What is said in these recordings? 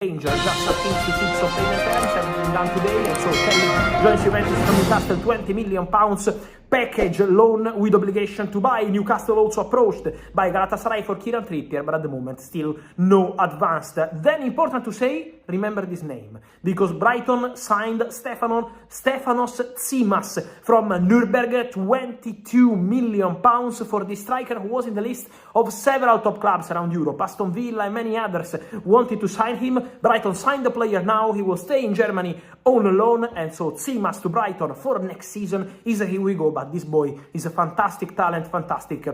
danger, just some things to fix on payment terms, everything done today, and so Kelly joins Juventus from Newcastle, £20 million package loan with obligation to buy. Newcastle also approached by Galatasaray for Kieran Trippier, but at the moment still no advanced. Then important to say, remember this name, because Brighton signed Stefanos Tsimas from Nürnberg, £22 million for the striker who was in the list of several top clubs around Europe. Aston Villa and many others wanted to sign him. Brighton signed the player now, he will stay in Germany on loan, and so Tsimas to Brighton for next season is a here we go, but this boy is a fantastic talent, fantastic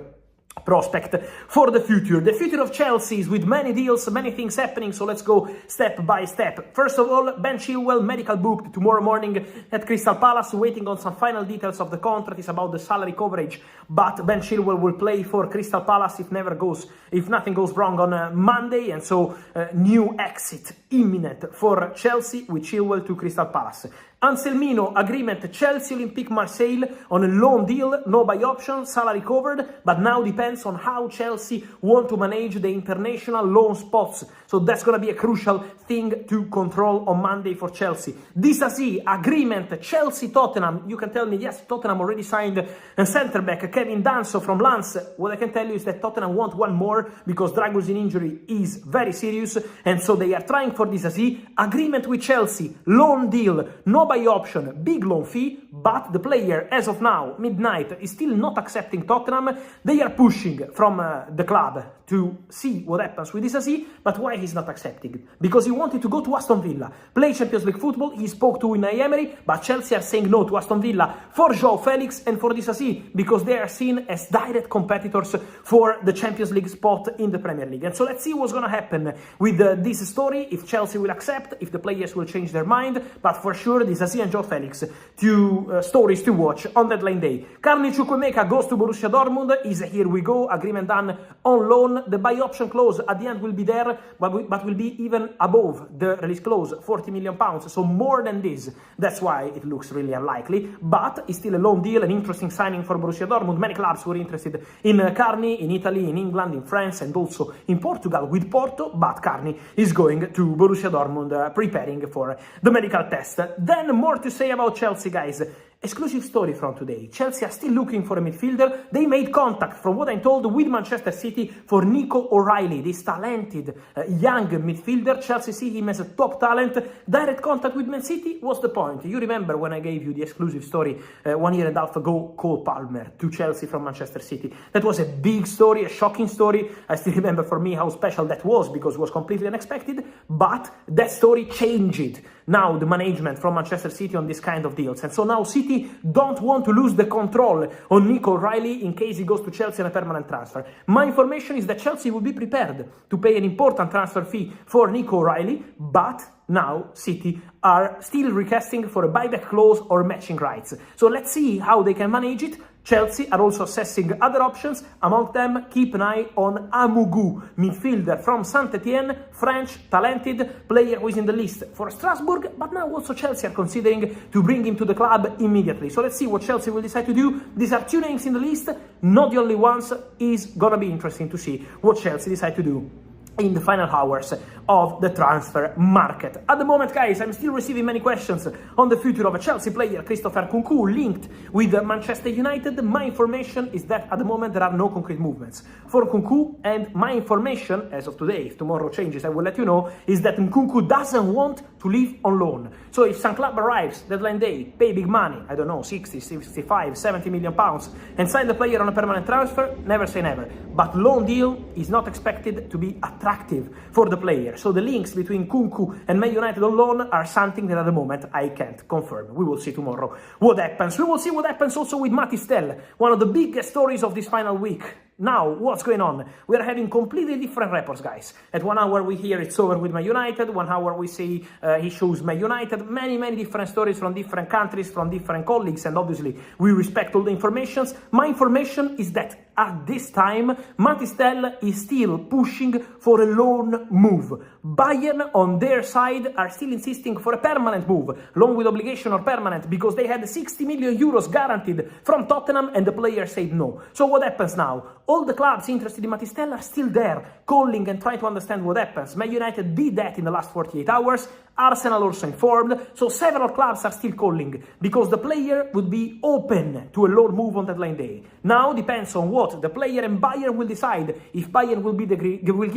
prospect for the future. The future of Chelsea is with many deals, many things happening, so let's go step by step. First of all, Ben Chilwell, medical booked tomorrow morning at Crystal Palace, waiting on some final details of the contract. It's about the salary coverage, but Ben Chilwell will play for Crystal Palace if nothing goes wrong on Monday, and so new exit imminent for Chelsea with Chilwell to Crystal Palace. Anselmino agreement, Chelsea Olympique Marseille on a loan deal, no buy option, salary covered, but now depends on how Chelsea want to manage the international loan spots. So that's going to be a crucial thing to control on Monday for Chelsea. Disasi agreement, Chelsea Tottenham. You can tell me, yes, Tottenham already signed a centre back, Kevin Danso from Lens. What I can tell you is that Tottenham want one more because Dragusin injury is very serious, and so they are trying for Disasi. Agreement with Chelsea, loan deal, no buy option, big loan fee, but the player, as of now, midnight, is still not accepting Tottenham. They are pushing from the club to see what happens with Disasi, but why he's not accepting? Because he wanted to go to Aston Villa, play Champions League football. He spoke to Unai Emery, but Chelsea are saying no to Aston Villa for João Felix and for Disasi, because they are seen as direct competitors for the Champions League spot in the Premier League. And so let's see what's going to happen with this story, if Chelsea will accept, if the players will change their mind, but for sure Disasi and João Felix, two stories to watch on deadline day. Carney Chukwuemeka goes to Borussia Dortmund, is a here we go, agreement done on loan. The buy option clause at the end will be there, but will be even above the release clause, £40 million, so more than this. That's why it looks really unlikely, but it's still a loan deal, an interesting signing for Borussia Dortmund. Many clubs were interested in Carney, in Italy, in England, in France, and also in Portugal with Porto, but Carney is going to Borussia Dortmund, preparing for the medical test. Then more to say about Chelsea, guys. Exclusive story from today. Chelsea are still looking for a midfielder. They made contact, from what I'm told, with Manchester City for Nico O'Reilly, this talented young midfielder. Chelsea see him as a top talent. Direct contact with Man City. What's the point? You remember when I gave you the exclusive story 1 year and a half ago, Cole Palmer to Chelsea from Manchester City. That was a big story, a shocking story. I still remember for me how special that was, because it was completely unexpected, but that story changed now the management from Manchester City on this kind of deals. And so now City don't want to lose the control on Nico O'Reilly in case he goes to Chelsea on a permanent transfer. My information is that Chelsea will be prepared to pay an important transfer fee for Nico O'Reilly, but now City are still requesting for a buyback clause or matching rights. So let's see how they can manage it. Chelsea are also assessing other options. Among them, keep an eye on Amougou, midfielder from Saint-Etienne, French, talented player who is in the list for Strasbourg, but now also Chelsea are considering to bring him to the club immediately. So let's see what Chelsea will decide to do. These are two names in the list, not the only ones. Is gonna be interesting to see what Chelsea decide to do in the final hours of the transfer market. At the moment, guys, I'm still receiving many questions on the future of a Chelsea player, Christopher Nkunku, linked with Manchester United. My information is that at the moment there are no concrete movements for Nkunku, and my information, as of today, if tomorrow changes, I will let you know, is that Nkunku doesn't want to leave on loan. So if some club arrives, deadline day, pay big money, I don't know, 60, 65, 70 million pounds, and sign the player on a permanent transfer, never say never. But loan deal is not expected to be attractive for the player. So the links between Nkunku and Man United on loan are something that at the moment I can't confirm. We will see tomorrow what happens. We will see what happens also with Mathis Tel, one of the biggest stories of this final week. Now, what's going on? We are having completely different reports, guys. At 1 hour we hear it's over with Man United, 1 hour we see he shows Man United, many different stories from different countries, from different colleagues, and obviously we respect all the informations. My information is that At this time, Mathis Tel is still pushing for a loan move. Bayern, on their side, are still insisting for a permanent move, loan with obligation or permanent, because they had 60 million euros guaranteed from Tottenham and the player said no. So what happens now? All the clubs interested in Mathis Tel are still there, calling and trying to understand what happens. Man United did that in the last 48 hours. Arsenal also informed, so several clubs are still calling, because the player would be open to a loan move on deadline day. Now depends on what the player and Bayern will decide, if Bayern will give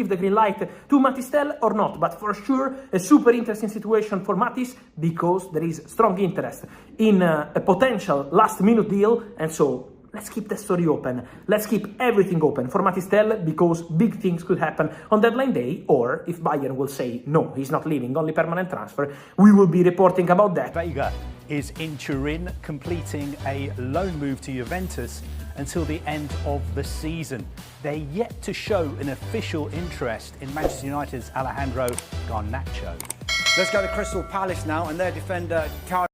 the green light to Mathis Tel or not, but for sure a super interesting situation for Mathis, because there is strong interest in a potential last minute deal, and so let's keep the story open. Let's keep everything open for Mathis Tel, because big things could happen on deadline day, or if Bayern will say, no, he's not leaving, only permanent transfer, we will be reporting about that. Vega is in Turin, completing a loan move to Juventus until the end of the season. They're yet to show an official interest in Manchester United's Alejandro Garnacho. Let's go to Crystal Palace now, and their defender, Carlos